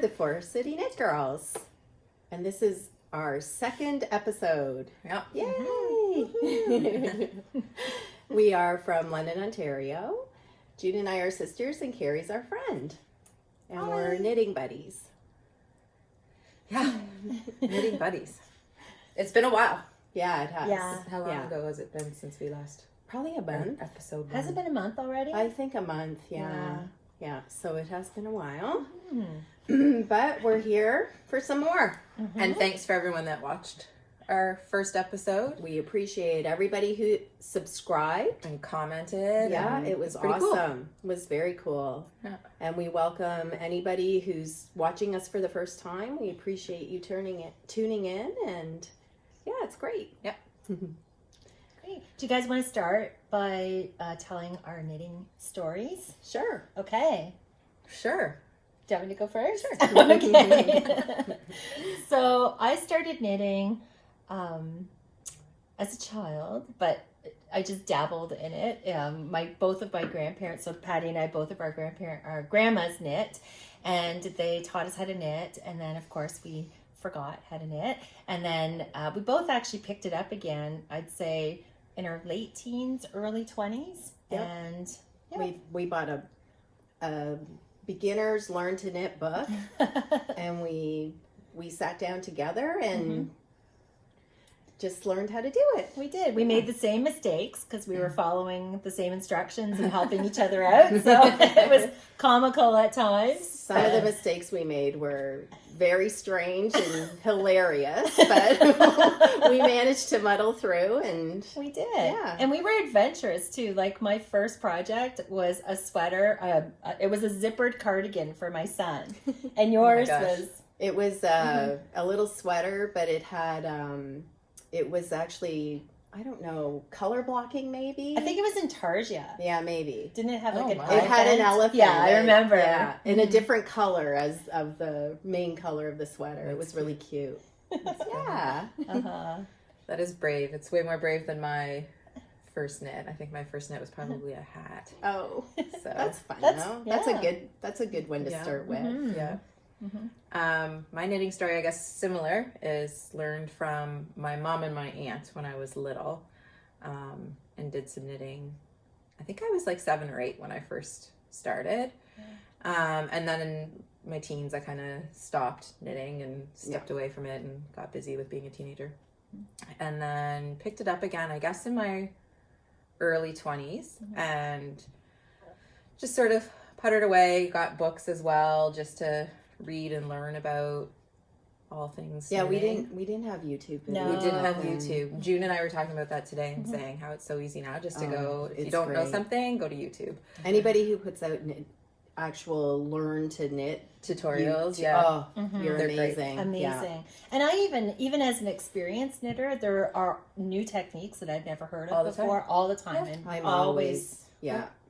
the Forest City Knit Girls. And this is our second episode. Yep. Yay! We are from London, Ontario. June and I are sisters and Carrie's our friend. And we're knitting buddies. Yeah. Knitting buddies. It's been a while. Yeah, it has. Yeah. How long ago has it been since we last Probably a month. episode? Has it been a month already? I think a month, yeah. So it has been a while. Mm. But we're here for some more. Mm-hmm. And thanks for everyone that watched our first episode We appreciate everybody who subscribed. and commented. Yeah, and it was it's pretty cool. awesome. It was very cool. Yeah. And we welcome anybody who's watching us for the first time. We appreciate you tuning in, and yeah, it's great. Yep. Great. Do you guys want to start by telling our knitting stories? Sure. Okay. Sure. Do you want me to go first? Sure. Okay. So I started knitting as a child, but I just dabbled in it. Both of my grandparents, so Patty and I, both of our grandmas knit, and they taught us how to knit. And then, of course, we forgot how to knit. And then we both actually picked it up again, I'd say, in our late teens, early 20s. Yep. And yeah. We bought a beginner's learn to knit book, and we sat down together and just learned how to do it. We did. We made the same mistakes because we were following the same instructions and helping each other out. So it was comical at times. Some of the mistakes we made were very strange and hilarious, but we managed to muddle through, and We did. Yeah. And we were adventurous too. Like my first project was a sweater. It was a zippered cardigan for my son. And yours gosh. was... it was a little sweater, but it had it was actually, I don't know, color blocking maybe. I think it was intarsia. Yeah, maybe. Didn't it have like Oh, an wow. elephant? It had an elephant. Yeah, I remember. Yeah, in a different color as of the main color of the sweater. It was really cute. Yeah. Uh-huh. That is brave. It's way more brave than my first knit. I think my first knit was probably a hat. Oh, So that's fun That's- though. yeah. That's a good one to Yeah. start with. Mhm. yeah. Mhm. My knitting story, I guess, similar, is learned from my mom and my aunt when I was little, and did some knitting. I think I was like 7 or 8 when I first started. And then in my teens, I kind of stopped knitting and stepped away from it and got busy with being a teenager. And then picked it up again, I guess, in my early 20s, and just sort of puttered away, got books as well, just to read and learn about all things Yeah, knitting. we didn't have YouTube. No. We didn't have then. YouTube. June and I were talking about that today and saying how it's so easy now just to go, if you it's don't know great. something, go to YouTube. Anybody who puts out actual learn to knit Tutorials, you- yeah. Oh, you're They're great. amazing. Amazing. Yeah. And I even as an experienced knitter, there are new techniques that I've never heard of All the time. before, all the time. Yeah. And I'm always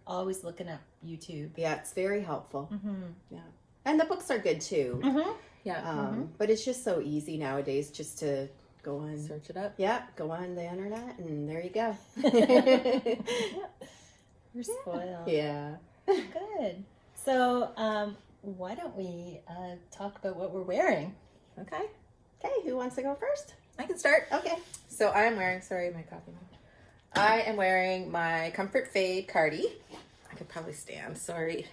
always looking up YouTube. yeah, it's very helpful. Mm-hmm. Yeah, and the books are good too. Mm-hmm. Yeah. But it's just so easy nowadays just to go on. Search it up. Yeah, go on the internet and there you go. You're spoiled. Yeah. Good. So why don't we talk about what we're wearing? Okay. Okay, who wants to go first? I can start. Okay. So I am wearing, sorry, my coffee. I am wearing my Comfort Fade cardi. I could probably stand, sorry.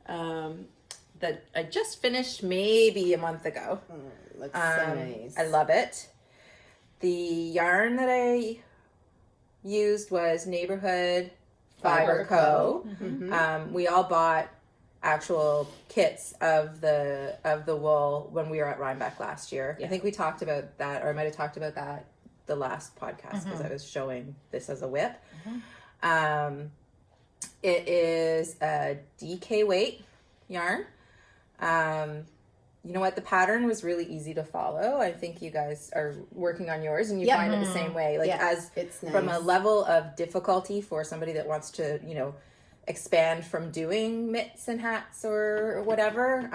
That I just finished maybe a month ago. Looks so nice. I love it. The yarn that I used was Neighborhood Fiber Co. We all bought actual kits of the wool when we were at Rhinebeck last year. I think we talked about that, or I might have talked about that the last podcast because I was showing this as a whip. It is a DK weight yarn. You know what? The pattern was really easy to follow. I think you guys are working on yours and you find it the same way. Like as it's nice. from a level of difficulty for somebody that wants to, expand from doing mitts and hats or whatever.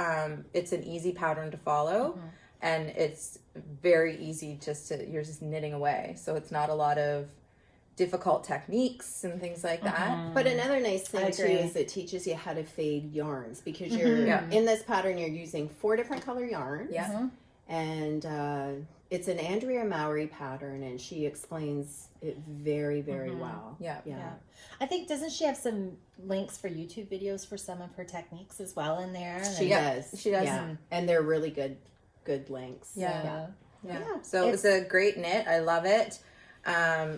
It's an easy pattern to follow and it's very easy you're just knitting away. So it's not a lot of difficult techniques and things like that. But another nice I thing too agree. is it teaches you how to fade yarns, because you're Yeah. in this pattern you're using 4 different color yarns. Yeah. And it's an Andrea Mowry pattern, and she explains it very, very well. Yeah. Yeah. I think, doesn't she have some links for YouTube videos for some of her techniques as well in there? She Yeah, does. she does. Yeah. And they're really good links. Yeah. Yeah. So it was a great knit. I love it.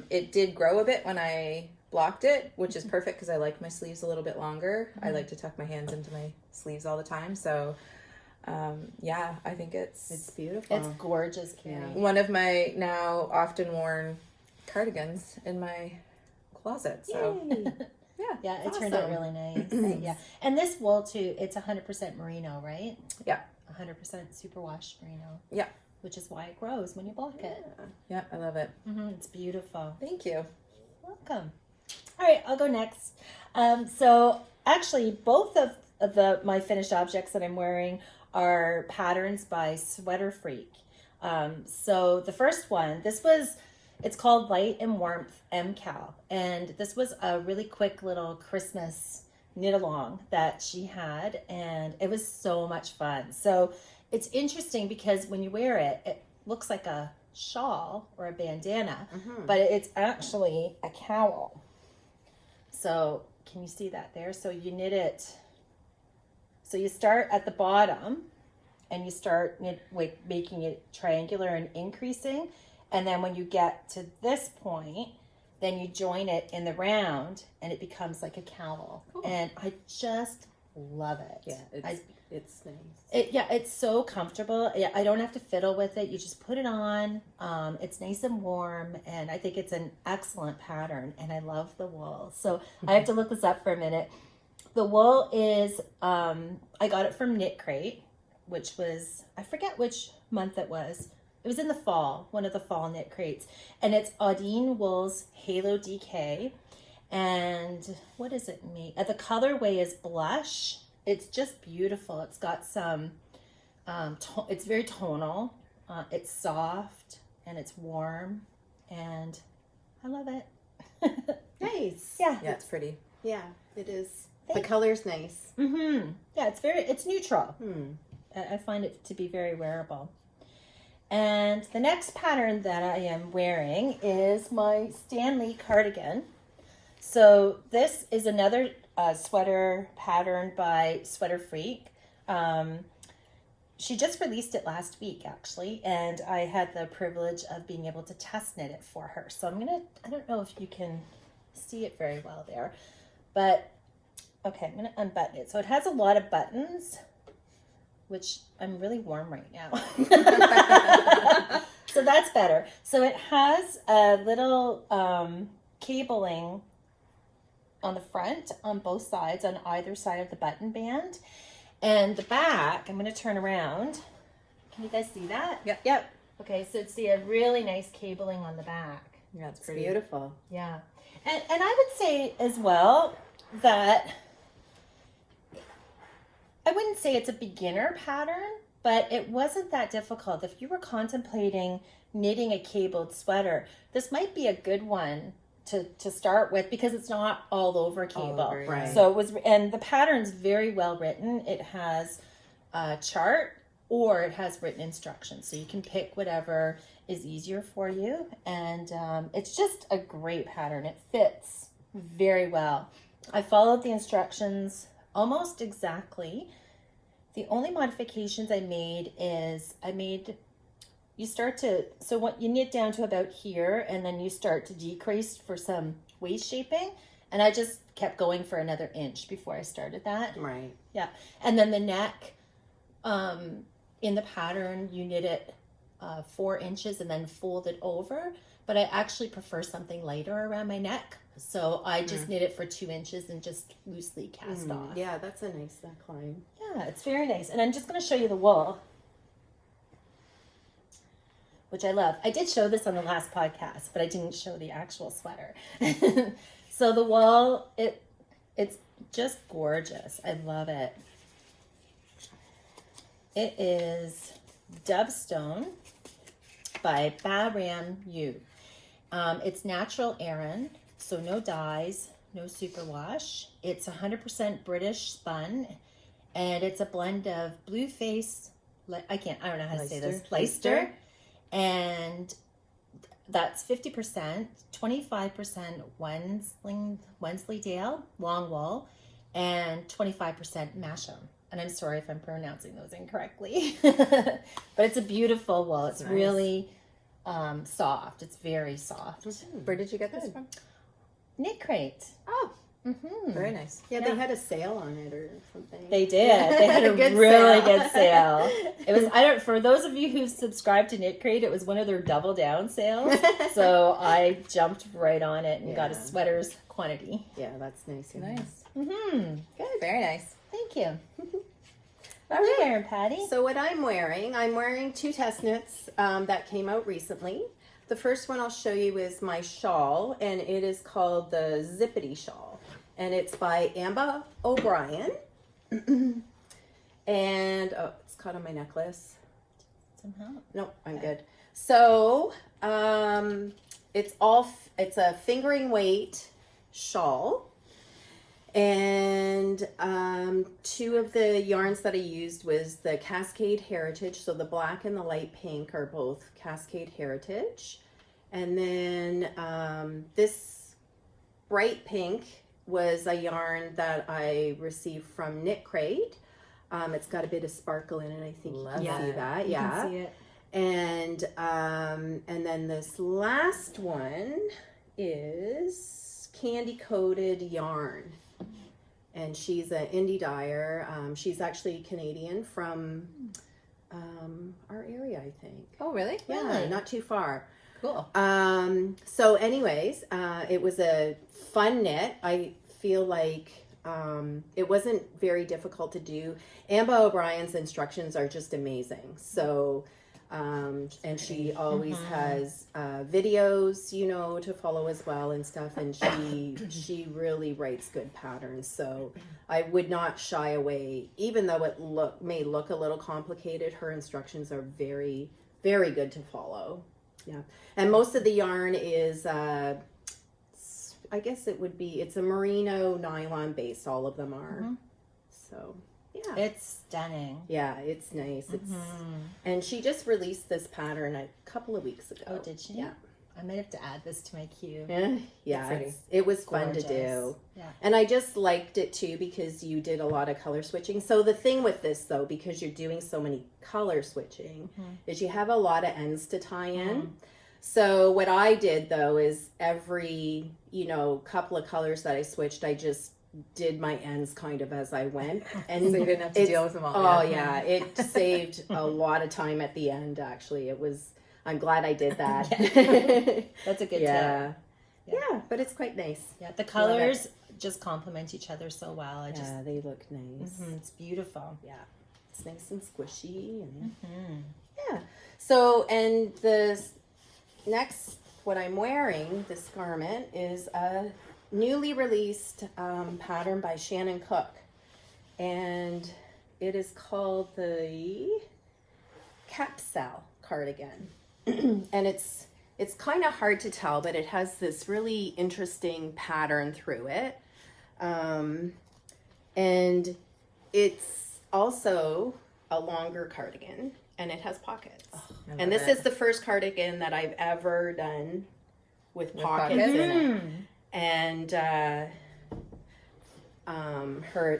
It did grow a bit when I blocked it, which is perfect because I like my sleeves a little bit longer. I like to tuck my hands into my sleeves all the time. So, I think it's beautiful. It's gorgeous, Carrie. Yeah. one of my now often worn cardigans in my closet. So Yay. Yeah, it It's turned out awesome. really nice. Yeah. And this wool too, it's 100% merino, right? Yeah. 100% superwash merino. Yeah. Which is why it grows when you block it. yeah, I love it. It's beautiful. Thank you. Welcome. All right, I'll go next. So actually, both of my finished objects that I'm wearing are patterns by Sweater Freak. So the first one, it's called Light and Warmth MCal, and this was a really quick little Christmas knit-along that she had, and it was so much fun. So it's interesting because when you wear it, it looks like a shawl or a bandana, but it's actually a cowl. So can you see that there? So you knit it. So you start at the bottom and you start making it triangular and increasing. And then when you get to this point, then you join it in the round and it becomes like a cowl. Cool. And I just love it. Yeah, it's nice. It's so comfortable. Yeah, I don't have to fiddle with it. You just put it on. It's nice and warm, and I think it's an excellent pattern, and I love the wool. So I have to look this up for a minute. The wool is, I got it from Knit Crate, which was, I forget which month it was. It was in the fall, one of the fall knit crates. And it's Audine Wool's Halo DK. And what is it made? The colorway is Blush. It's just beautiful. It's got some, it's very tonal. It's soft and it's warm. And I love it. Nice. Yeah. Yeah, it's pretty. Yeah, it is. Thank The color's nice. Yeah, it's neutral. I find it to be very wearable. And the next pattern that I am wearing is my Stanley cardigan. So this is another sweater pattern by Sweater Freak. She just released it last week, actually, and I had the privilege of being able to test knit it for her. So I don't know if you can see it very well there, but okay, I'm gonna unbutton it. So it has a lot of buttons, which I'm really warm right now. So that's better. So it has a little cabling on the front, on both sides, on either side of the button band. And the back, I'm going to turn around. Can you guys see that? Yep. Okay, so it's a really nice cabling on the back. Yeah, it's It's pretty. beautiful. Yeah. And I would say as well that I wouldn't say it's a beginner pattern, but it wasn't that difficult. If you were contemplating knitting a cabled sweater, this might be a good one to start with because it's not all over cable. over, yeah. Right. So it was, and the pattern's very well written. It has a chart or it has written instructions. So you can pick whatever is easier for you. And it's just a great pattern. It fits very well. I followed the instructions almost exactly. The only modifications I made is so what you knit down to about here and then you start to decrease for some waist shaping. And I just kept going for another inch before I started that. Right. Yeah. And then the neck, in the pattern, you knit it 4 inches and then fold it over. But I actually prefer something lighter around my neck. So I just knit it for 2 inches and just loosely cast off. Yeah, that's a nice neckline. Yeah, it's very nice. And I'm just going to show you the wool, which I love. I did show this on the last podcast, but I didn't show the actual sweater. So the wool, it's just gorgeous. I love it. It is Dovestone by Bahram U. It's natural Aran, so no dyes, no superwash. It's 100% British spun, and it's a blend of blue face, I don't know how to say this, Leicester, and that's 50%, 25% Wensleydale, long wool, and 25% Masham. And I'm sorry if I'm pronouncing those incorrectly. But it's a beautiful wool. It's really soft. It's very soft. Where did you get this from? Knit Crate. Oh, very nice. Yeah, they had a sale on it or something. They did. They had a really good sale. It was for those of you who subscribed to Knit Crate, it was one of their double down sales. So I jumped right on it and got a sweater's quantity. Yeah, that's nice. Nice. Mm-hmm. Good. Very nice. Thank you. What are you wearing, Patty? So what I'm wearing two test knits that came out recently. The first one I'll show you is my shawl, and it is called the Zippity Shawl, and it's by Amba O'Brien. And it's caught on my necklace. Somehow. No, I'm good. So it's a fingering weight shawl. And two of the yarns that I used was the Cascade Heritage. So the black and the light pink are both Cascade Heritage. And then this bright pink was a yarn that I received from Knit Crate. It's got a bit of sparkle in it. I think you can see that. You can see it. And then this last one is Candy Coated Yarn. And she's an indie dyer. She's actually Canadian from our area, I think. Oh, really? Yeah, Really? not too far. Cool. So anyways, it was a fun knit. I feel like it wasn't very difficult to do. Amba O'Brien's instructions are just amazing. So, and she always has videos, to follow as well and stuff. And she really writes good patterns. So I would not shy away, even though it may look a little complicated. Her instructions are very, very good to follow. Yeah. And most of the yarn is, I guess it's a merino nylon base. All of them are. Mm-hmm. So, yeah. It's stunning. Yeah, it's nice. And she just released this pattern a couple of weeks ago. Oh, did she? Yeah. I might have to add this to my queue. Yeah, it was fun to do. Yeah. And I just liked it too because you did a lot of color switching. So the thing with this though, because you're doing so many color switching, is you have a lot of ends to tie in. So what I did though is every, couple of colors that I switched, I just did my ends kind of as I went. And so you didn't have to deal with them all. Oh yeah, it saved a lot of time at the end actually. I'm glad I did that. That's a good tip. Yeah, but it's quite nice. Yeah, the colors just complement each other so well. They look nice. It's beautiful. Yeah, it's nice and squishy. And yeah. So, and the next, what I'm wearing, this garment, is a newly released pattern by Shannon Cook. And it is called the Capsule cardigan. And it's kind of hard to tell, but it has this really interesting pattern through it. And it's also a longer cardigan, and it has pockets. And this is the first cardigan that I've ever done with pockets in it. And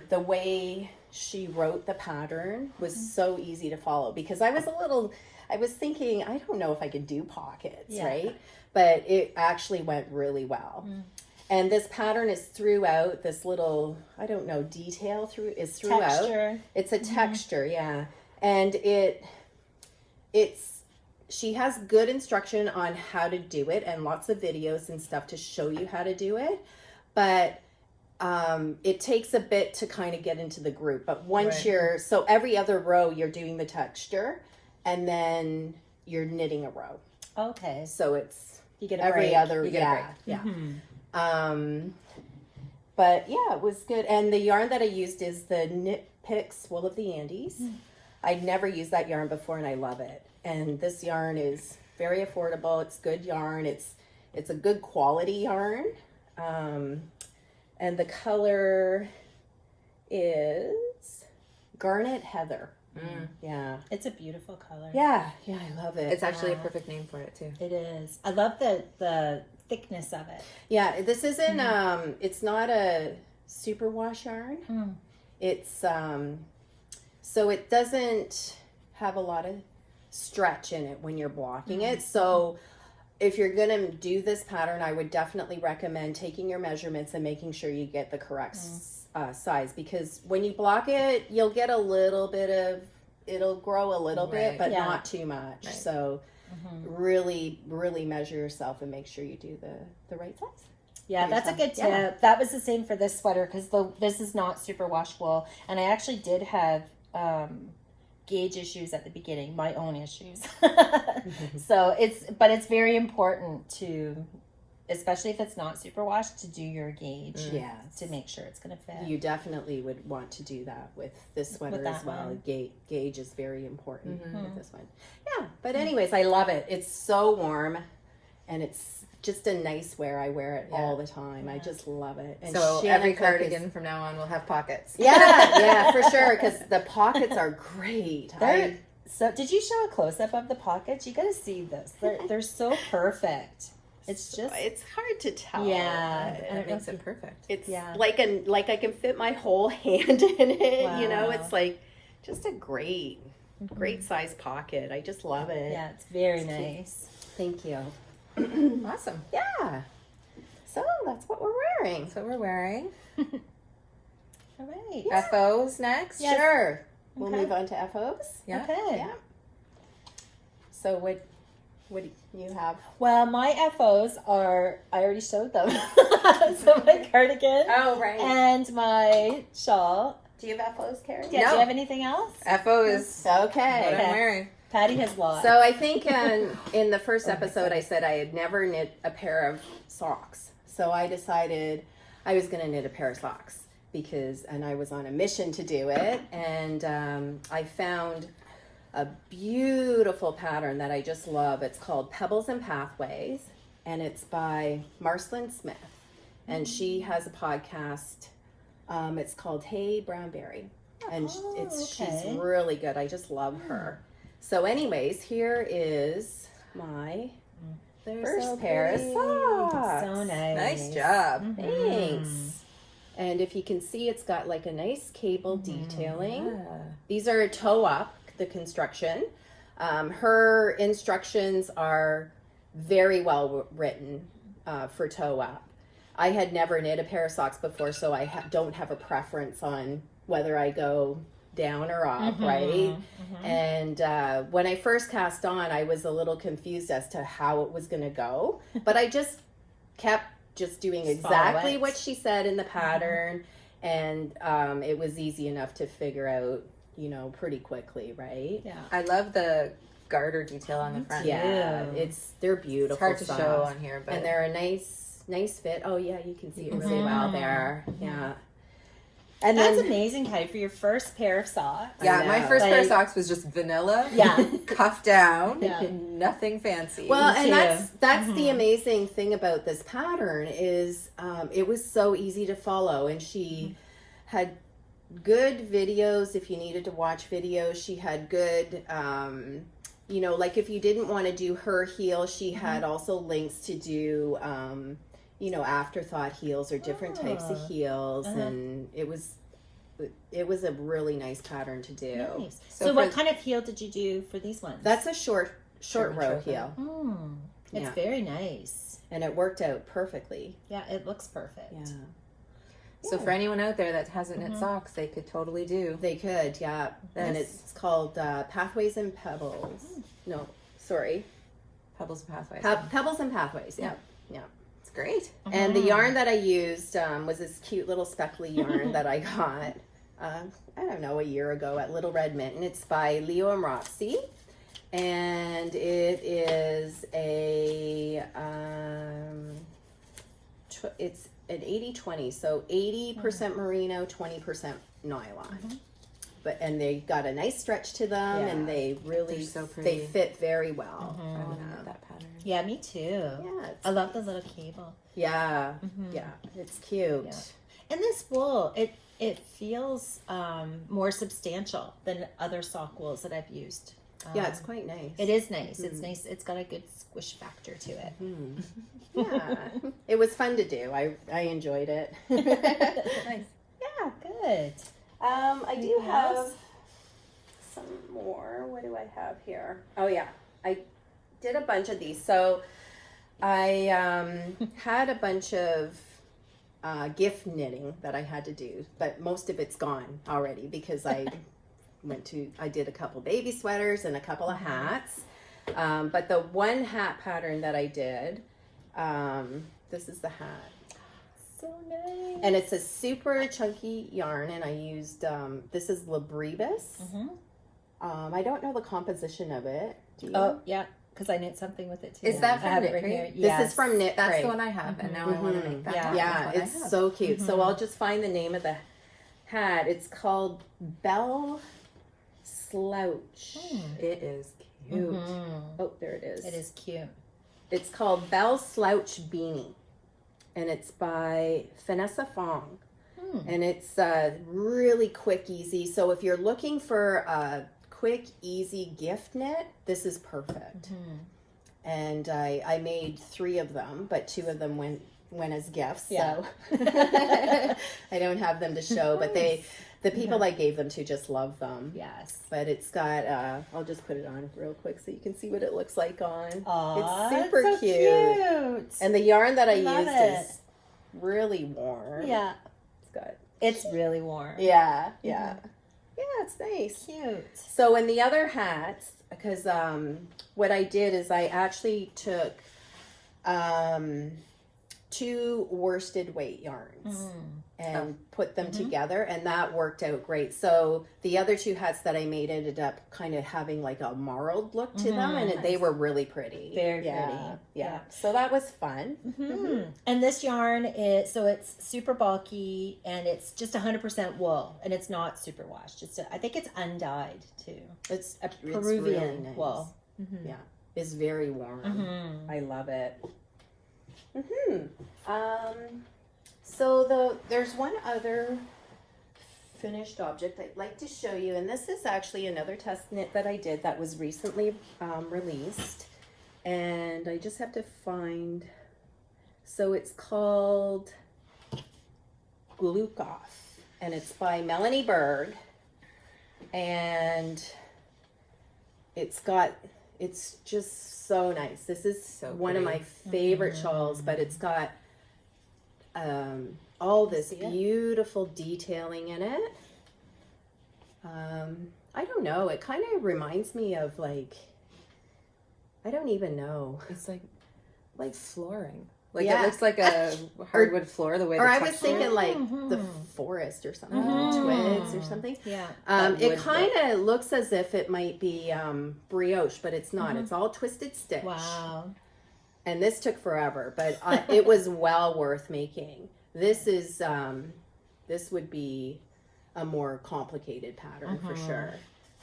the way she wrote the pattern was so easy to follow, because I was thinking, I don't know if I could do pockets, right? But it actually went really well. And this pattern is throughout, this little, I don't know, detail is throughout. Texture. It's a texture, yeah. And she has good instruction on how to do it and lots of videos and stuff to show you how to do it. But it takes a bit to kind of get into the group. But once so every other row you're doing the texture, and then you're knitting a row. Okay. So it's you get a every break. other, you get a break. But yeah, it was good. And the yarn that I used is the Knit Picks Wool of the Andes. I'd never used that yarn before, and I love it. And this yarn is very affordable. It's good yarn. It's it's a good quality yarn. And the color is Garnet Heather. Yeah. It's a beautiful color. Yeah, I love it. It's actually a perfect name for it too. It is. I love the thickness of it. Yeah, this isn't it's not a superwash yarn. It's so it doesn't have a lot of stretch in it when you're blocking it. So if you're gonna do this pattern, I would definitely recommend taking your measurements and making sure you get the correct size, because when you block it, you'll get a little bit of, it'll grow a little bit, but not too much. So really measure yourself and make sure you do the right size. Yeah, that's a good tip. That was the same for this sweater, because this is not super wash wool, and I actually did have gauge issues at the beginning, my own issues. So it's very important to, especially if it's not superwash, to do your gauge. To make sure it's going to fit. You definitely would want to do that with this sweater as well. Gauge is very important with this one. Yeah, but anyways, I love it. It's so warm, and it's just a nice wear. I wear it all the time. I just love it. And so Shannon every Cook cardigan from now on will have pockets. Yeah, for sure, because the pockets are great. So did you show a close-up of the pockets? You got to see this. They're so perfect. It's just, it's hard to tell. Yeah, and it makes it perfect. It's like I can fit my whole hand in it. Wow. You know, it's like just a great size pocket. I just love it. Yeah, it's very nice. Thank you. Awesome. Yeah. So that's what we're wearing. That's what we're wearing. All right. FOs next. Yes. Sure. We'll Okay. move on to FOs. Yeah. Okay. Yeah. So what do you have? Well, my FOs are, I already showed them. So my cardigan Oh, right. and my shawl. Do you have FOs, Carrie? Yeah, do No. you have anything else? FO is what Okay. I'm wearing. Patty has lots. So I think in the first episode I said I had never knit a pair of socks. So I decided I was going to knit a pair of socks and I was on a mission to do it. And I found a beautiful pattern that I just love. It's called Pebbles and Pathways, and it's by Marcelin Smith. And she has a podcast. It's called Hey Brownberry. And she's really good. I just love her. So anyways, here is my first pair of socks. So nice. Nice job. Thanks. And if you can see, it's got like a nice cable detailing. These are toe up, the construction. Her instructions are very well written for toe up. I had never knit a pair of socks before, so I don't have a preference on whether I go down or up, right? And when I first cast on, I was a little confused as to how it was going to go, but I just kept doing exactly what she said in the pattern, and it was easy enough to figure out, pretty quickly, right? Yeah. I love the garter detail on the front. Yeah, they're beautiful. It's hard to socks. show on here, but And they're a nice fit. Oh yeah, you can see it really well there. Yeah. And That's then amazing, Patty, for your first pair of socks. yeah, I my know. first pair of socks was just vanilla. Yeah. Cuffed down. Yeah. Nothing fancy. well, and too. that's the amazing thing about this pattern is it was so easy to follow, and she had good videos if you needed to watch videos. She had good like if you didn't want to do her heel, she had also links to do afterthought heels or different types of heels, and it was a really nice pattern to do. Nice. So So what for- kind of heel did you do for these ones? That's a short row short heel, It's Yeah. very nice. and it worked out perfectly. Yeah, it looks perfect. Yeah, So for anyone out there that hasn't knit socks, they could totally do. they could. Yeah, and Yes. it's called Pathways and Pebbles. No, sorry, Pebbles and Pathways. Pebbles and Pathways. Yeah, yeah. It's great. And the yarn that I used was this cute little speckly yarn that I got, I don't know, a year ago at Little Red Mitten. It's by Leo and Roxy. And it is it's an 80-20. So 80% merino, 20% nylon. and they got a nice stretch to them, Yeah. and they really, They're so pretty. they fit very well. I want to make that pattern. Yeah, me too. Yeah, I love the little cable. yeah, yeah, it's cute. Yeah. And this wool, it feels more substantial than other sock wools that I've used. Yeah, it's quite nice. It is nice. It's nice. It's got a good squish factor to it. Yeah, it was fun to do. I enjoyed it. Nice. Yeah. Good. I do Anything have else? some more. What do I have here? Oh yeah, I did a bunch of these. So I had a bunch of gift knitting that I had to do, but most of it's gone already because I I did a couple baby sweaters and a couple of hats. But the one hat pattern that I did, this is the hat. So nice. And it's a super chunky yarn, and I used, this is Librebus. I don't know the composition of it. Do you? Oh, yeah, because I knit something with it too. Is that I from have it Knit right Crate? here. This Yes. is from Knit That's Crate. the one I have, and now I want to make that. Yeah. one. Yeah, That's what I it's have. so cute. So I'll just find the name of the hat. It's called Belle Slouch. It is cute. Oh, there it is. It is cute. It's called Belle Slouch Beanie, and it's by Vanessa Fong. And it's really quick, easy. So if you're looking for a quick, easy gift knit, this is perfect. And I made 3 of them, but 2 of them went as gifts. Yeah. So I don't have them to show, but the people I gave them to just love them. Yes. But it's got, I'll just put it on real quick so you can see what it looks like on. Aw, It's super so cute. And the yarn that I Love used it. is really warm. Yeah, It's got, it's really warm. yeah. Yeah, it's nice. Cute. So in the other hats, because what I did is I actually took 2 worsted weight yarns and put them together, and that worked out great. So the other 2 hats that I made ended up kind of having like a marled look to them, and they were really pretty. Very pretty. Yeah. Yeah. So that was fun. And this yarn is, so it's super bulky and it's just 100% wool and it's not super washed. I think it's undyed too. It's Peruvian really nice. wool. Yeah, it's very warm. I love it. So there's one other finished object I'd like to show you, and this is actually another test knit that I did that was recently released, and I just have to find. So it's called Glukoff, and it's by Melanie Berg, and it's just so nice. This is So one of my favorite shawls, but it's got all this beautiful detailing in it. I don't know. It kind of reminds me of like, I don't even know. It's like flooring. Like Yeah. it looks like a hardwood floor the way. Or the I was texture- thinking like the forest or something, twigs or something. Yeah. That It wood kind of looks as if it might be brioche, but it's not. It's all twisted stitch. Wow. And this took forever, but it was well worth making. This is this would be a more complicated pattern for sure.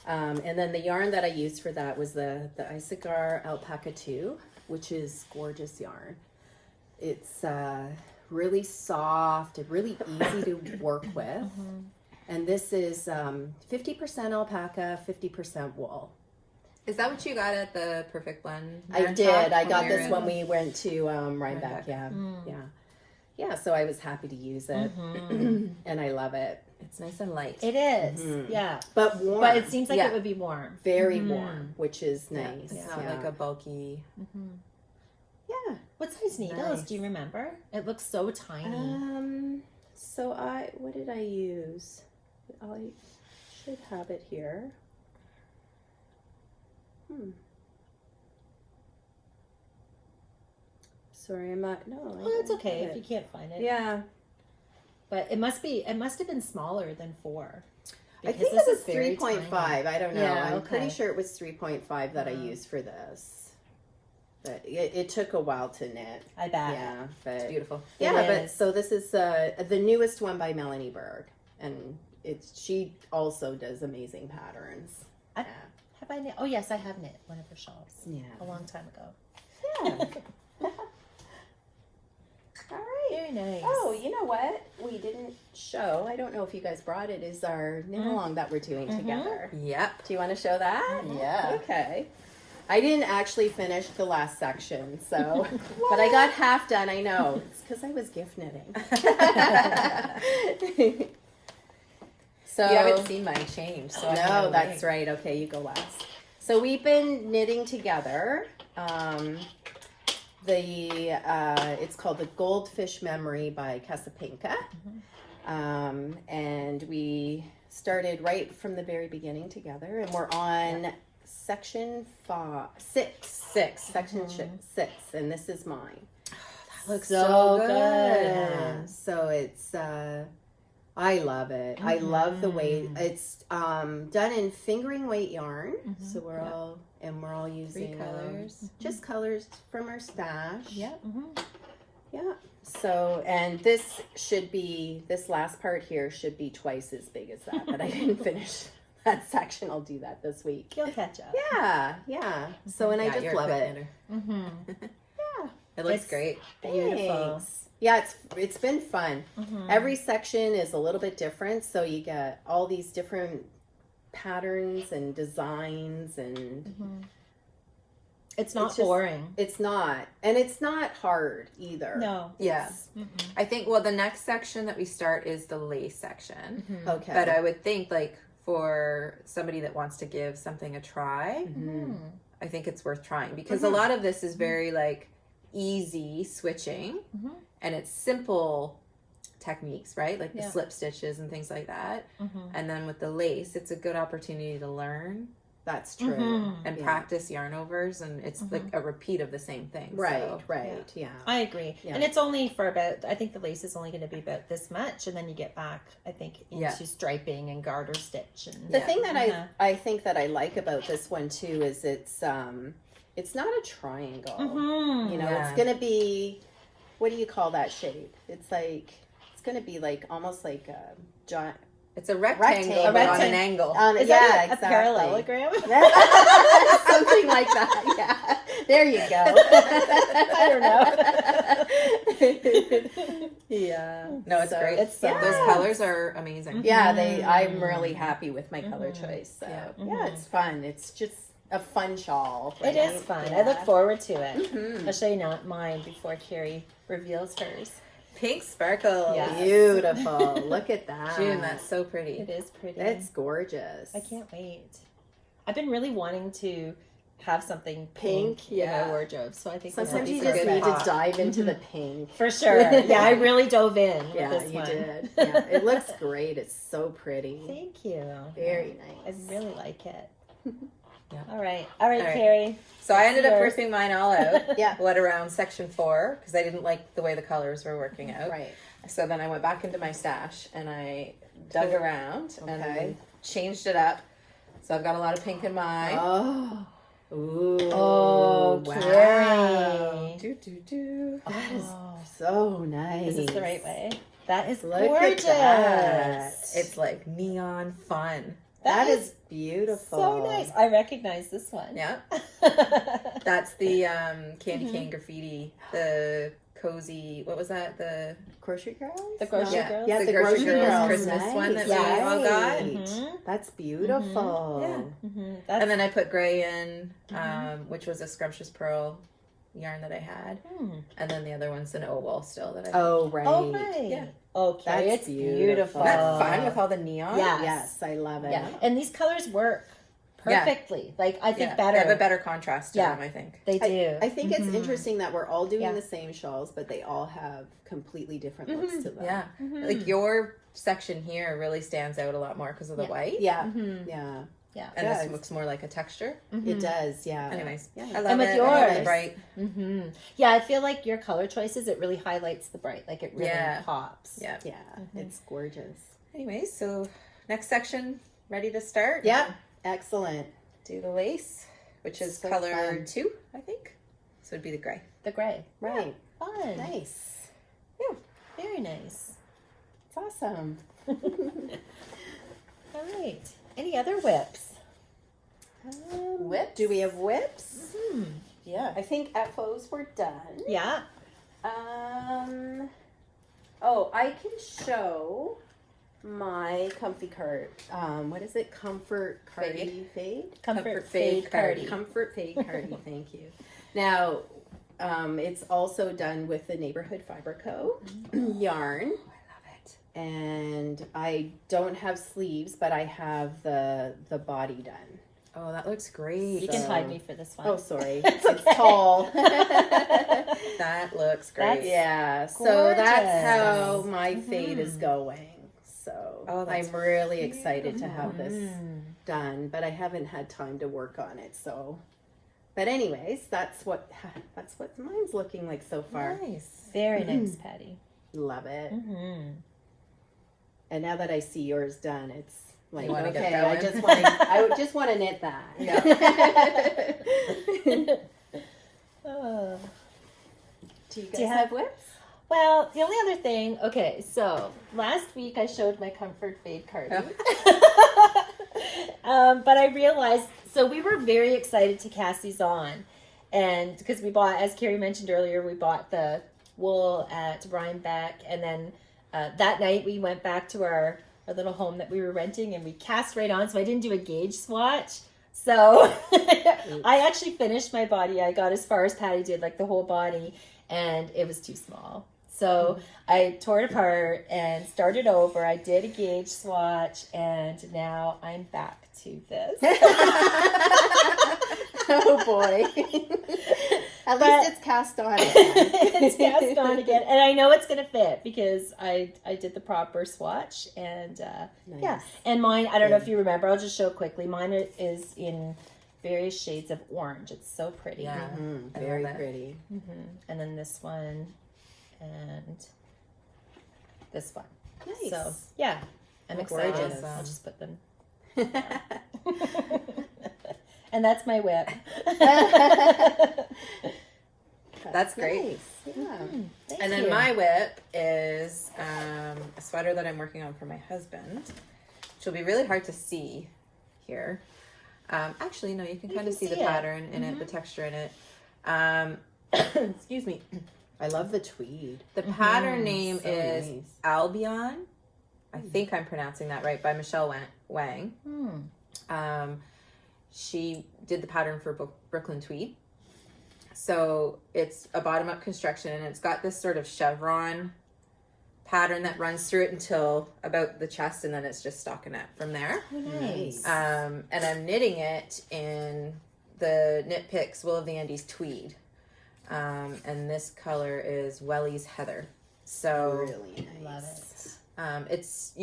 And then the yarn that I used for that was the Isagar Alpaca 2, which is gorgeous yarn. It's really soft and really easy to work with. And this is 50% alpaca, 50% wool. Is that what you got at the Perfect Blend? I yarn did. shop I when got we were this in- when we went to Rhinebeck. Rhinebeck. Yeah. Yeah, so I was happy to use it. And I love it. It's nice and light. It is. Yeah. But warm. But it seems like Yeah. it would be warm. Very warm, which is nice. It's not like a bulky. Yeah. What size needles Nice. do you remember? It looks so tiny. So what did I use? I should have it here. Sorry, I'm not. No. Oh, that's okay if you can't find it. Yeah. But it must have been smaller than 4. I think this it was is very 3.5. tiny. I don't know. Yeah, I'm okay. pretty sure it was 3.5 that I used for this. But it took a while to knit. I bet. Yeah, but It's beautiful. yeah, It but is. so this is the newest one by Melanie Berg, and she also does amazing patterns. Have I knit? Oh yes, I have knit one of her shawls. Yeah. A long time ago. Yeah. All right. Very nice. Oh, you know what we didn't show? I don't know if you guys brought it. Is our Knitalong that we're doing together? Yep. Do you want to show that? Yeah. Okay. I didn't actually finish the last section, so but I got half done. I know it's because I was gift knitting. So You haven't seen mine change, so I'm no, gonna that's wait. right. Okay, you go last. So we've been knitting together. It's called the Goldfish Memory by Casapinka. And we started right from the very beginning together, and we're on section 6, section 6, and this is mine. Looks so so good. Yeah, so it's I love it. I love the way it's done in fingering weight yarn. So we're all using 3 colors. just colors from our stash. Yep. Yeah. So, and this last part here should be twice as big as that, but I didn't finish that section. I'll do that this week. You'll catch up. Yeah. So, and I Yeah, just you're a love quick it. knitter. Yeah. It looks It's great. Beautiful. Thanks. Yeah, it's been fun. Every section is a little bit different, so you get all these different patterns and designs, and It's not It's just- boring. it's not, and it's not hard either. No. Yeah. It's- I think, well, the next section that we start is the lace section. Okay. But I would think, like, for somebody that wants to give something a try, I think it's worth trying because a lot of this is very, like, easy switching and it's simple techniques, right? Like the slip stitches and things like that. And then with the lace, it's a good opportunity to learn That's true. and practice yarn overs, and it's like a repeat of the same thing. Right, So, right, yeah. I agree. Yeah. And it's only for about, I think the lace is only going to be about this much, and then you get back, I think, into striping and garter stitch. And The thing that I think that I like about this one too is it's not a triangle. You know, Yeah. it's gonna be, what do you call that shape? It's gonna be like almost like a giant. it's a rectangle, but on an angle. Is yeah, that a exactly. parallelogram? Something like that. Yeah. There you go. I don't know. Yeah. No, it's So, great. it's so Those nice. colors are amazing. Yeah, I'm really happy with my color choice. So Yeah. yeah, it's fun. It's just a fun shawl. It is fun. Yeah. I look forward to it. I'll show you not mine before Carrie reveals hers. Pink sparkle. Yeah. Beautiful. Look at that. June, that's so pretty. It is pretty. It's gorgeous. I can't wait. I've been really wanting to have something Pink, pink in my wardrobe, so I think this will Sometimes be you so just good. need to dive into the pink. For sure. Yeah, I really dove in with Yeah, this you one. did. Yeah, it looks great. It's so pretty. Thank you. Very I nice. really like it. Yeah. All right, right. Carrie. So I ended up Yours. ripping mine all out. Yeah. What, around section 4, because I didn't like the way the colors were working out. Right. So then I went back into my stash and I dug around and Okay. changed it up. So I've got a lot of pink in mine. Oh. Ooh. Oh, wow. Carrie. Do. That is Oh, so nice. is this the right way? That is Look gorgeous. at that. It's like neon fun. That is beautiful. so nice. I recognize this one. Yeah. That's the candy cane graffiti. The cozy, what was that? The Grocery Girls? The Grocery yeah, Girls? Yeah, the Grocery Girls Christmas Nice. one that we Yes. all got. Mhm. That's beautiful. Yeah. That's, And then I put gray in, which was a scrumptious pearl yarn that I had. And then the other one's an oval still that I Oh, right. oh, right. Yeah. Okay, That's it's beautiful. beautiful. Isn't that fun with all the neon? Yeah. Yes, I love it. Yeah, and these colors work Yeah. perfectly. Like, I think Yeah. better. They have a better contrast to Yeah. them, I think. They do. I think it's interesting that we're all doing Yeah. the same shawls, but they all have completely different looks to them. Yeah. Like your section here really stands out a lot more because of the Yeah. white. Yeah. Mhm. Yeah. Yeah. And Yeah, this it's- looks more like a texture. It does. Yeah. Anyways, Yeah. I love And with it. I love yours- it bright. Yeah, I feel like your color choices, it really highlights the bright. Like, it really Yeah. pops. Yeah. Yeah. It's gorgeous. Anyways, so next section, ready to start? Yeah. Excellent. Do the lace, which is So color fun. 2, I think. So it'd be the gray. The gray. Right. Fun. Nice. Very nice. It's awesome. All right. Any other whips? Whips? Do we have whips? Hmm. Yeah. I think FOs were done. Yeah. Oh, I can show my comfy card. What is it? Comfort Cardi Fade? Comfort Fade Cardi. Comfort Fade Cardi. Thank you. Now, it's also done with the Neighborhood Fiber Co. yarn. I love it. And I don't have sleeves, but I have the body done. Oh, that looks great. You can hide me for this one. Oh, sorry. It's It's okay. tall. That looks great. That's- Yeah, so Gorgeous. that's how Nice. my fade is going. So Oh, that's I'm really excited to have this Mm. done, but I haven't had time to work on it. So, but anyways, that's what mine's looking like so far. Nice. Very nice, Patty. Love it. Mm-hmm. And now that I see yours done, it's like, You wanna get okay, going? I just want to knit that. Oh. Do you Do you guys have whips? Well, the only other thing, okay, so last week I showed my Comfort Fade Cardi. But I realized, so we were very excited to cast these on. And because we bought, as Carrie mentioned earlier, we bought the wool at Rhinebeck. And then that night we went back to our little home that we were renting and we cast right on. So I didn't do a gauge swatch. So I actually finished my body. I got as far as Patty did, like the whole body, and it was too small. So I tore it apart and started over. I did a gauge swatch, and now I'm back to this. Oh boy. At But- least it's cast on. It's cast on again, and I know it's gonna fit because I did the proper swatch, and yeah. And mine, I don't know if you remember. I'll just show quickly. Mine is in various shades of orange. It's so pretty. Yeah. I Very love it. pretty. And then this one, and this one. Nice. So yeah, I'm Looks excited. awesome. I'll just put them. And that's my whip. That's great. Nice. Yeah. Thank And then you. my whip is a sweater that I'm working on for my husband, which will be really hard to see here. Actually, no, you can kind of see the see it. pattern in it, the texture in it. Excuse me. I love the tweed. The pattern name So is nice. Albion. I think I'm pronouncing that right, by Michelle Wang. She did the pattern for Brooklyn Tweed. So it's a bottom-up construction, and it's got this sort of chevron pattern that runs through it until about the chest, and then it's just stockinette from there. Nice. And I'm knitting it in the Knit Picks Wool of the Andes Tweed. And this color is Welly's Heather. So Really nice. Love it. it's,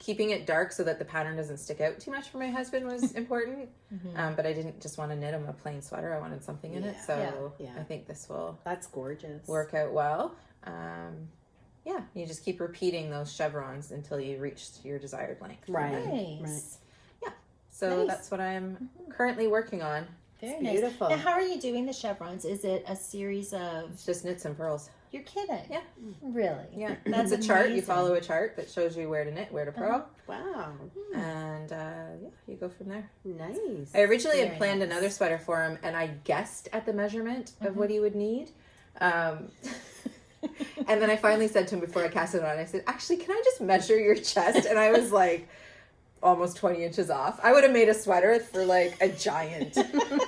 keeping it dark so that the pattern doesn't stick out too much for my husband was important. But I didn't just want to knit him a plain sweater. I wanted something in it. So Yeah. I think this will That's gorgeous. work out well. You just keep repeating those chevrons until you reach your desired length. Right. Nice. So Nice. that's what I'm currently working on. Very It's nice. beautiful. Now, how are you doing the chevrons? Is it a series of? It's just knits and purls. You're kidding? Yeah. Really? Yeah, That's it's a chart. You amazing. follow a chart that shows you where to knit, where to purl, Wow. and you go from there. Nice. I originally had Very planned nice. another sweater for him, and I guessed at the measurement of what he would need. And then I finally said to him before I cast it on, I said, "Actually, can I just measure your chest?" And I was like, almost 20 inches off. I would have made a sweater for like a giant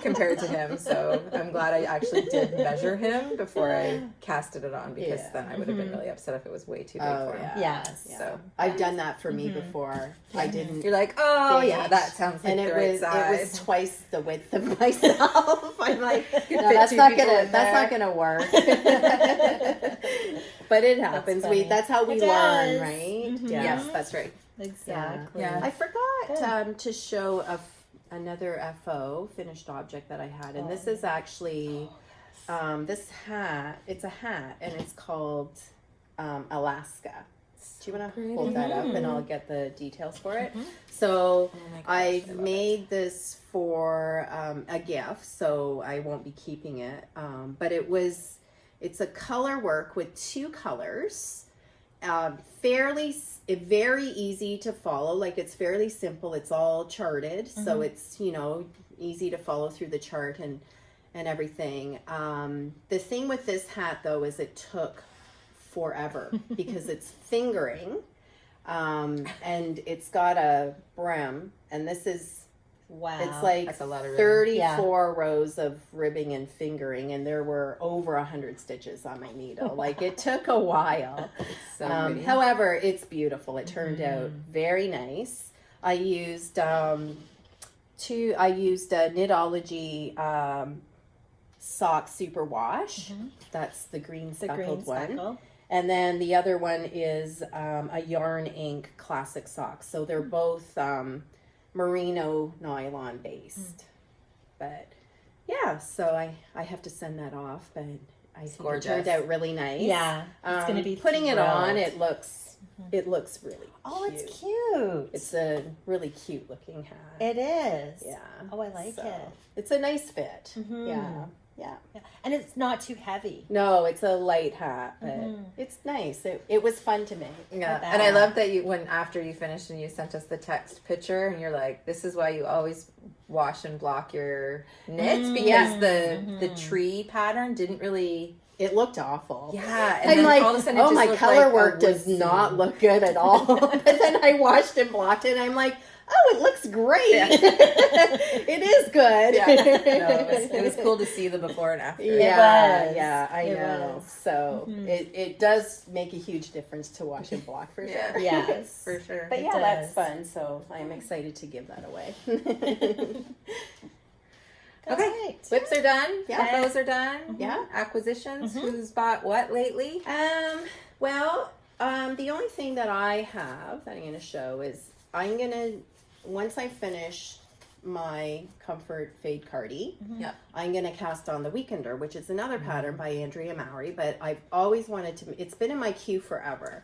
compared to him. So I'm glad I actually did measure him before I casted it on, because Yeah. then I would have been really upset if it was way too big Oh, for him. yeah. Yes. Yeah. So I've done that for me before. I didn't. you're like, oh yeah, Gauge. that sounds like And the it right was size. twice the width of myself. I'm like, no, fit that's two not people gonna in that's not there. gonna work. But it happens. funny. That's how we It learn, does. right? Mhm. Yeah. Yes, that's right. Exactly. Yeah. I forgot Good. to show another FO finished object that I had, and this is actually this hat. It's a hat, and it's called Alaska. Do you want to hold that up, and I'll get the details for it? So Oh my gosh, I've I love made this for a gift, so I won't be keeping it. But it's a color work with two colors, very easy to follow. Like, it's fairly simple. It's all charted, so it's, you know, easy to follow through the chart and everything. The thing with this hat, though, is it took forever because it's fingering, and it's got a brim, and this is, Wow. it's like That's a lot of ribbon. 34 rows of ribbing and fingering, and there were over 100 stitches on my needle. Like, it took a while. So pretty. However, it's beautiful. It turned out very nice. I used a Knitology sock super wash. That's the green speckled one. And then the other one is a Yarn Ink classic sock. So they're both merino nylon based. But yeah, so I have to send that off, but I think gorgeous. it turned out really nice. Yeah, it's gonna be putting it on. thrilled. It looks really cute. Oh, it's cute. It's a really cute looking hat. It is. Yeah. Oh, I like So, it. It's a nice fit. Mhm. Yeah. Yeah. And it's not too heavy. No, it's a light hat, but it's nice. It was fun to make. Yeah, Not and I bad. love that after you finished and you sent us the text picture, and you're like, "This is why you always wash and block your knits because the tree pattern didn't really." It looked awful. Yeah, and I'm then like, all of a sudden, it oh, just my looked color like work a does wood not seam. look good at all. But then I washed and blocked it, and I'm like, oh, it looks great. Yeah. It is good. Yeah, no, it was cool to see the before and after. Yeah, was. yeah, I It know. was. So it does make a huge difference to wash and block for Yeah. sure. Yes. for sure. But It yeah, that's does. fun. So I'm excited to give that away. Okay, Right. whips are done. Yeah. Those are done. Yeah. Acquisitions. Who's bought what lately? The only thing that I have that I'm going to show is once I finish my Comfort Fade Cardi, Yeah. I'm going to cast on the Weekender, which is another pattern by Andrea Mowry, but I've always wanted to, it's been in my queue forever.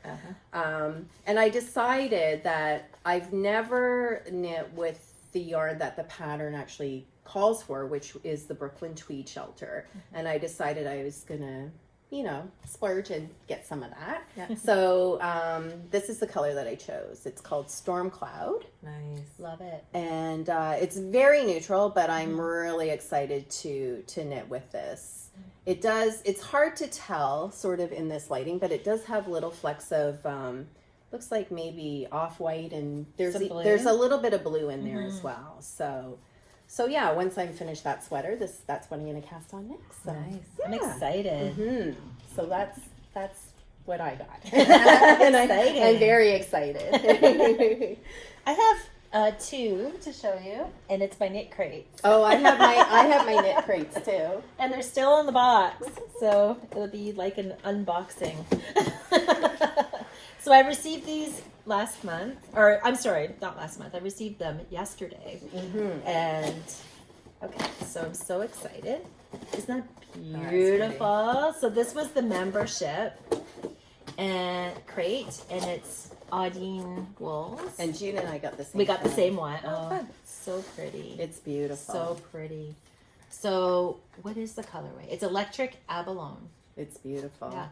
And I decided that I've never knit with the yarn that the pattern actually calls for, which is the Brooklyn Tweed Shelter. And I decided I was going to, splurge and get some of that. Yeah. So this is the color that I chose. It's called Storm Cloud. Nice. Love it. And it's very neutral, but I'm really excited to knit with this. It's hard to tell sort of in this lighting, but it does have little flecks of, looks like maybe off-white, and there's Some blue. there's a little bit of blue in there as well. So yeah, once I'm finished that sweater, that's what I'm going to cast on next. So, Nice. yeah. I'm excited. So that's what I got. And I'm very excited. I have two to show you, and it's my knit crates. Oh, I have my knit crates too. And they're still in the box, so it'll be like an unboxing. So I received these last month, or I'm sorry, not last month. I received them yesterday. And okay, so I'm so excited. Isn't that beautiful? So this was the membership and crate, and it's Audine wools. And June and I got the same. We got the thing. same one. Oh, fun. So pretty. It's beautiful. So pretty. So what is the colorway? It's electric abalone. It's beautiful. Yeah.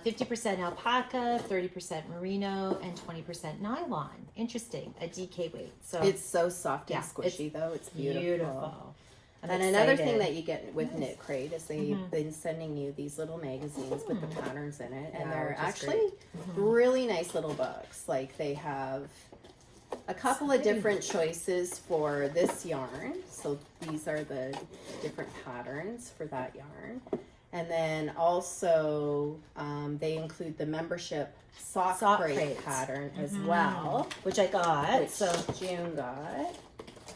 50% alpaca, 30% merino, and 20% nylon. Interesting. A DK weight. So It's so soft and Yeah, squishy though. It's beautiful. beautiful. I'm And another excited. thing that you get with Knit Crate is they've been sending you these little magazines with the patterns in it, and Yeah, they're which is actually really nice little books. Like they have a couple of different choices for this yarn. So these are the different patterns for that yarn. And then also they include the membership sock crate crates. pattern as well, which I got. which So June got.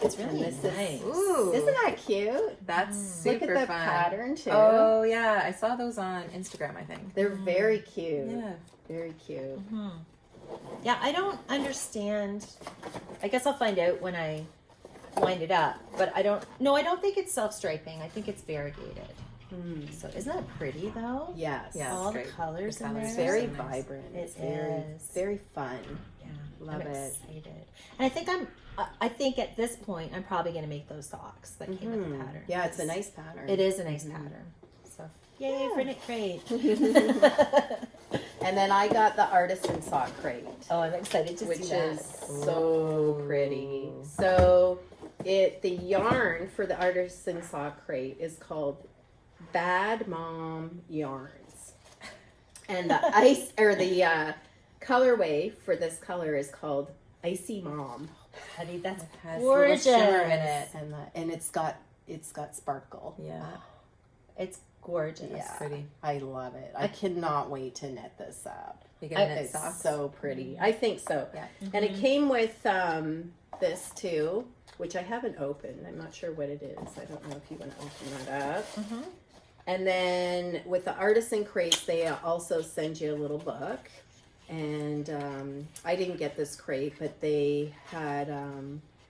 it's really And this is- nice. Ooh, Isn't that cute? that's Look super at the fun. pattern too. Oh yeah, I saw those on Instagram. I think. They're very cute. Yeah. Very cute. Yeah, I don't understand. I guess I'll find out when I wind it up. But I don't think it's self-striping. I think it's variegated. So isn't that pretty though? Yes. Yeah. All the great. colors The in colors there. It's very So nice. vibrant. It It's very, is. very fun. Yeah, Love I'm it. excited. And I think at this point I'm probably going to make those socks that came with the pattern. Yeah, it's a nice pattern. It is a nice pattern. So yay for Knit Crate. And then I got the artisan sock crate, Oh, I'm excited to which see that. is so pretty. So the yarn for the artisan sock crate is called Bad Mom Yarns. And the colorway for this color is called Icy Mom. Honey, that's It has gorgeous. little shimmer in it. And it's got sparkle. Yeah, It's gorgeous. Yeah. pretty. I love it. I cannot wait to knit this up. You gonna knit It's socks? so pretty. I think so. Yeah. And it came with this too, which I haven't opened. I'm not sure what it is. I don't know if you want to open that up. Mm-hmm. And then with the artisan crates, they also send you a little book. And I didn't get this crate, but they had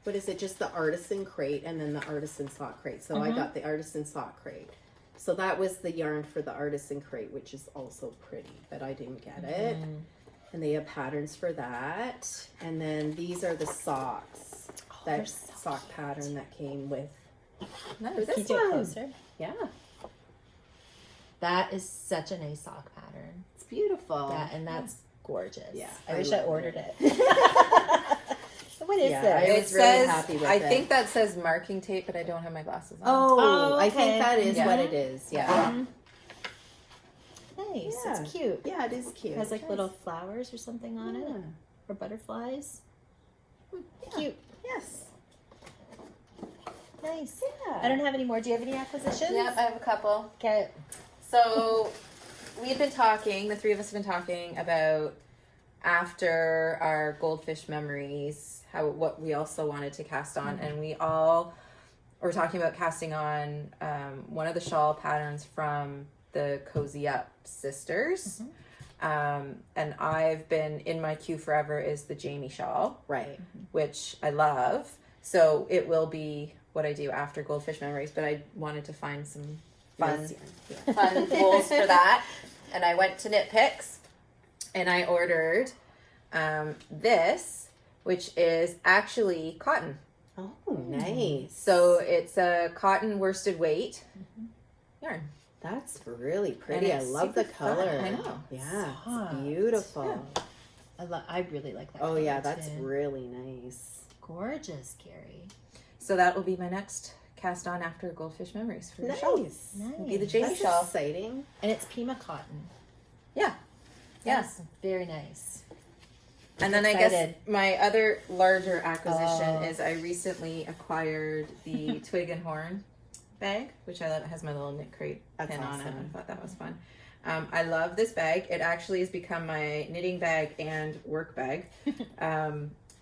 what is it? Just the artisan crate and then the artisan sock crate. So I got the artisan sock crate. So that was the yarn for the artisan crate, which is also pretty, but I didn't get it. And they have patterns for that. And then these are the socks. they're That so sock pattern that came with Nice. this Can you do it one. closer? Yeah, That is such a nice sock pattern. it's beautiful. That's gorgeous. Yeah, I I wish I love ordered it. it. What is Yeah, this? I It was really says, happy with I it. think that says marking tape, but I don't have my glasses on. Oh, I okay. think that is Yeah. what it is. Yeah. Mhm. Nice. Yeah. It's cute. Yeah, it is cute. It has like little flowers or something on it, or butterflies. Cute. Yes. Nice. Yeah. I don't have any more. Do you have any acquisitions? Yep, I have a couple. Okay. So we've been talking, the three of us have been talking about after our goldfish memories, what we also wanted to cast on, and we all were talking about casting on one of the shawl patterns from the Cozy Up sisters. And I've been in my queue forever is the Jamie shawl, Right. which I love. So it will be what I do after Goldfish Memories, but I wanted to find some fun, Nice yarn. Yeah. fun wools for that. And I went to Knit Picks and I ordered this, which is actually cotton. Oh, nice. So it's a cotton worsted weight yarn. That's really pretty. I it's love the super fun. color. I know. Yeah, Soft. it's beautiful. I really like that. Oh color, yeah, that's too. really nice. Gorgeous, Carrie. So that will be my next cast on after Goldfish Memories for the shawl. Nice. Nice. Be the Jamie That's shawl. exciting. And it's Pima cotton. Yeah. Yes. Very nice. And then I guess Excited. my other larger acquisition Oh. is I recently acquired the Twig and Horn bag, which I love. It has my little knit crate That's pin on it. awesome. I thought that was fun. I love this bag. It actually has become my knitting bag and work bag.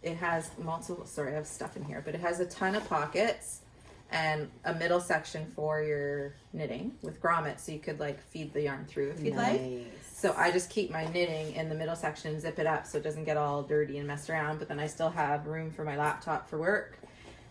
It has multiple, sorry, I have stuff in here, but it has a ton of pockets and a middle section for your knitting with grommets, so you could like feed the yarn through if you'd like. Nice. So I just keep my knitting in the middle section and zip it up so it doesn't get all dirty and messed around, but then I still have room for my laptop for work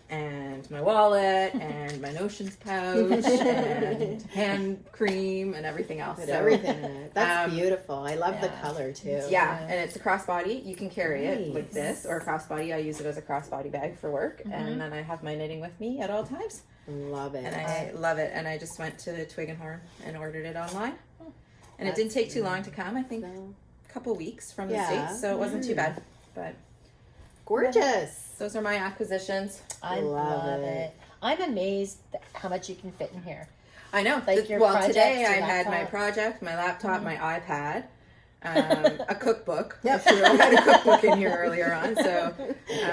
and my wallet and my notions pouch and hand cream and everything else. Put So, everything in it. That's um, beautiful. I love the yeah. color too. yeah, and it's a crossbody. You can carry it like Nice. this or a crossbody. I use it as a crossbody bag for work, and then I have my knitting with me at all times, Love it. and I love it. And I just went to Twig and Horn and ordered it online, and it That's didn't take too long to come. I think No. a couple weeks from the Yeah. States, so it wasn't too bad. But Gorgeous. those are my acquisitions. I Love love it. it. I'm amazed how much you can fit in here. I know. Like your Well, projects, today your I had my laptop. project, my laptop, my iPad, a cookbook. Yep. I had a cookbook in here earlier on, so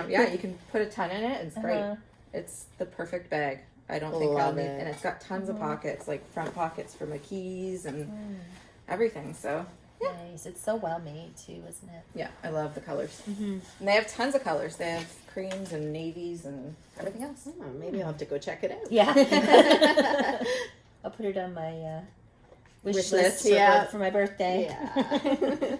yeah, you can put a ton in it. It's great. Uh-huh. It's the perfect bag. I don't think I'll Love need, it. and it's got tons of pockets, like front pockets for my keys and everything. So Nice. It's so well made too, isn't it? yeah, I love the colors, Mm-hmm. and they have tons of colors. They have creams and navies and everything else. Oh, maybe I'll have to go check it out. Yeah. I'll put it on my wish Wish list list, for, yeah. for my birthday. Yeah.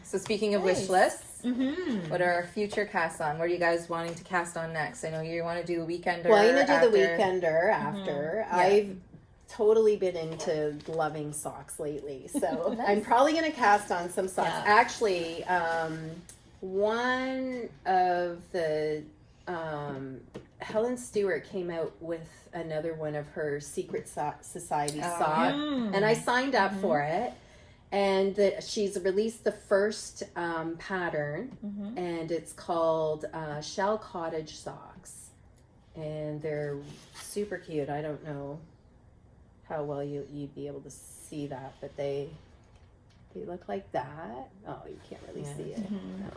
So speaking of Nice. wish lists, Mm-hmm. what are our future casts on? What are you guys wanting to cast on next? I know you want to do the weekender. Well, I'm gonna do after. the weekender after. Yeah. I've totally been into loving socks lately, so Nice. I'm probably gonna cast on some socks. Yeah. Actually, one of the Helen Stewart came out with another one of her Secret Society socks, Mm. and I signed up for it. And she's released the first pattern, Mm-hmm. and it's called Shell Cottage Socks. And they're super cute. I don't know how well you'd be able to see that, but they look like that. Oh, you can't really Yeah. see it. Mm-hmm. No.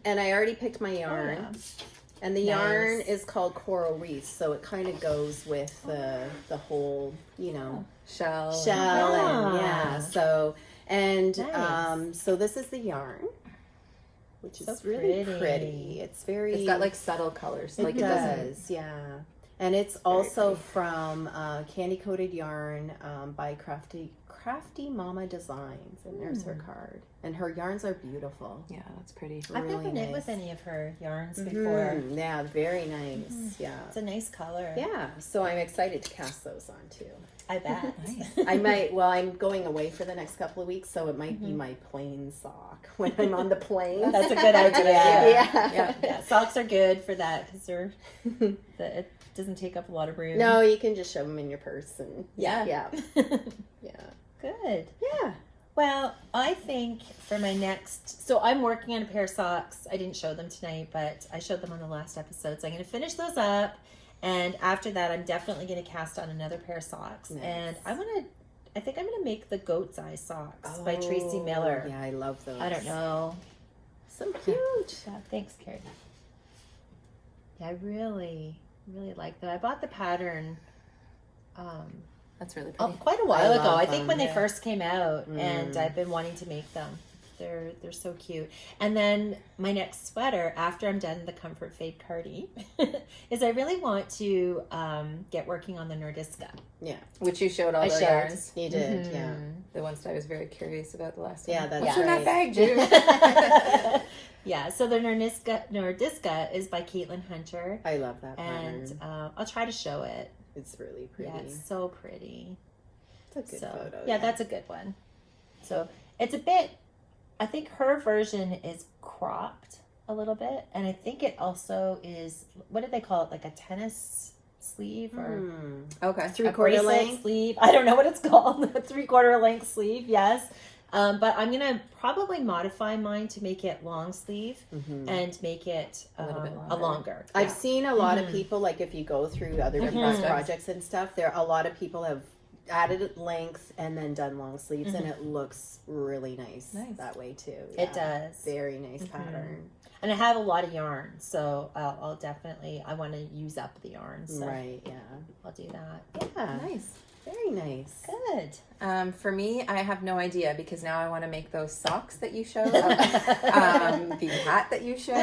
And I already picked my yarn. Yeah. And the Nice. yarn is called Coral Reefs, so it kind of goes with the whole, Shell. and yeah. So Nice. so this is the yarn, which So is really pretty. pretty. It's very. It's got like subtle colors. it Like does, yeah. And it's very also pretty. from Candy Coated Yarn by Crafty Mama Designs, and there's her card. And her yarns are beautiful. Yeah, that's pretty. I've Really never knit nice. with any of her yarns before. Mhm. Yeah, very nice. Yeah. It's a nice color. Yeah, so I'm excited to cast those on too. I bet. Nice. I might, well, I'm going away for the next couple of weeks, so it might be my plain sock when I'm on the plane. That's a good idea. Yeah. Yeah, socks are good for that because it doesn't take up a lot of room. No, you can just shove them in your purse and Yeah. yeah. Yeah. Good. Yeah. Well, I think for my next, so I'm working on a pair of socks. I didn't show them tonight, but I showed them on the last episode. So I'm going to finish those up. And after that, I'm definitely going to cast on another pair of socks. Nice. And I think I'm going to make the goat's eye socks by Tracy Miller. Yeah, I love those. I don't know. So cute. Yeah, thanks, Carrie. Yeah, I really, really like them. I bought the pattern That's really pretty. quite a while ago. love I think them. when they Yeah. first came out, and I've been wanting to make them. They're so cute. And then my next sweater, after I'm done the Comfort Fade Cardi, is I really want to get working on the Nordiska. Yeah, Which you showed all I the showed. yarns. you did. Mhm. Yeah. The ones that I was very curious about the last time. Yeah, that's What's in that right. bag, Jude? Yeah, so the Nordiska is by Caitlin Hunter. I love that pattern. And I'll try to show it. It's really pretty. Yeah, it's so pretty. It's a good photo. Yeah, that's a good one. So it's a bit, I think her version is cropped a little bit. And I think it also is, what do they call it? Like a tennis sleeve or Okay. a 3/4 bracelet length. sleeve? I don't know what it's called. A 3/4 length sleeve, yes. But I'm going to probably modify mine to make it long sleeve and make it A little bit a longer. I've Yeah. seen a lot of people, like if you go through other different Mhm. projects and stuff, a lot of people have added length and then done long sleeves, and it looks really nice, Nice. that way too. It does. Very nice pattern. And I have a lot of yarn, so I'll definitely, I want to use up the yarn, so Right, yeah. I'll do that. Yeah, Nice. very nice. Good. For me, I have no idea because now I want to make those socks that you showed, the hat that you showed.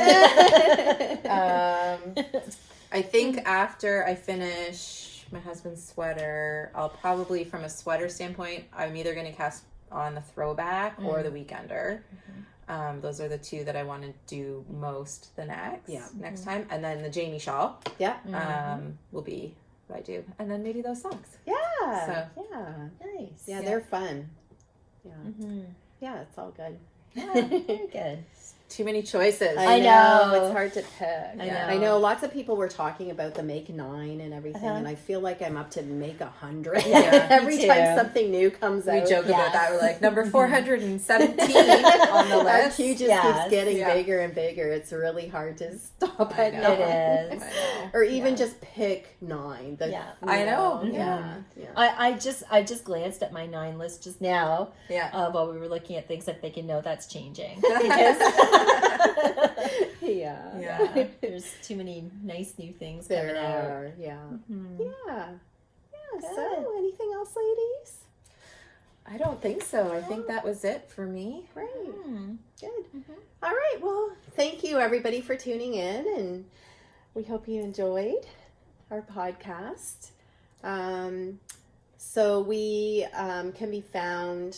I think after I finish my husband's sweater, I'll probably, from a sweater standpoint, I'm either going to cast on the throwback or the weekender. Those are the two that I want to do most the next time. And then the Jamie shawl Yeah. will be what I do. And then maybe those socks. Yeah. So- Yeah. Nice. Yeah, Yeah. they're fun. Yeah. Mm-hmm. Yeah, it's all good. Yeah, very good. Too many choices. I know. It's hard to pick. I I know. know lots of people were talking about the make 9 and everything, and I feel like I'm up to make 100 Yeah, every me time too. something new comes We out. joke Yes. about that. We're like number 417 on the Our list. queue just Yes. keeps getting Yeah. bigger and bigger. It's really hard to stop I at know. 9. It is. I know. Or even Yeah. just pick 9. Yeah. I know. Yeah. Yeah. I just glanced at my 9 list just now Yeah. while we were looking at things. I'm thinking, no, that's changing. Yeah. Yeah, there's too many nice new things coming There out. are. Yeah. Mhm. Yeah. Yeah. Good. So, anything else, ladies? I don't think so. I think that was it for me. Great. Hmm. Good. All right. Well, thank you everybody for tuning in, and we hope you enjoyed our podcast. So we can be found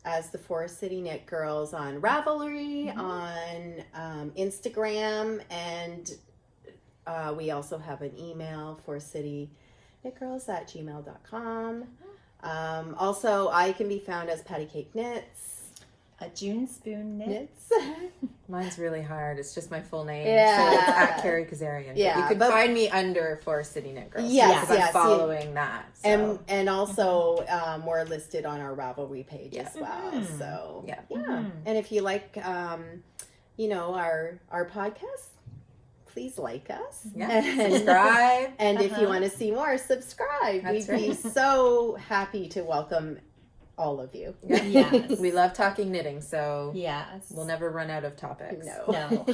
as the Forest City Knit Girls on Ravelry, on Instagram, and we also have an email, forestcityknitgirls@gmail.com. Also, I can be found as Patty Cake Knits. A June Spoon knit. Knits. Mine's really hard. It's just my full name. Yeah. So it's at Carrie Kazarian. Yeah, But you can but- find me under for City Knit Girls. Yes, because yes, I'm following that. So. And also we're listed on our Ravelry page as well. Mhm. So Yeah. Mhm. And if you like our podcast, please like us. Yeah. And, Subscribe. and if you Uh-huh. want to see more, subscribe. That's We'd be right. so happy to welcome all of you. Yeah. Yes. We love talking knitting, so Yes. we'll never run out of topics. No. No.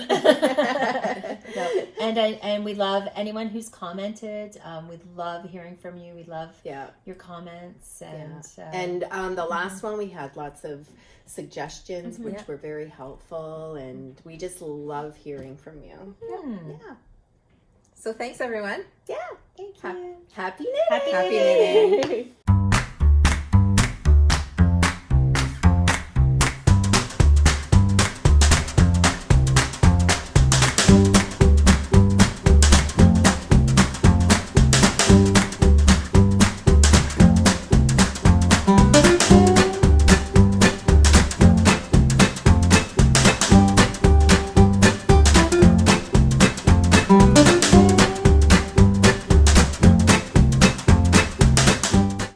No. And we love anyone who's commented. We love hearing from you. We love Yeah. your comments. And the last one, we had lots of suggestions, which Yeah. were very helpful, and we just love hearing from you. Yeah. So thanks, everyone. Yeah. thank you. Happy knitting. Happy Happy knitting.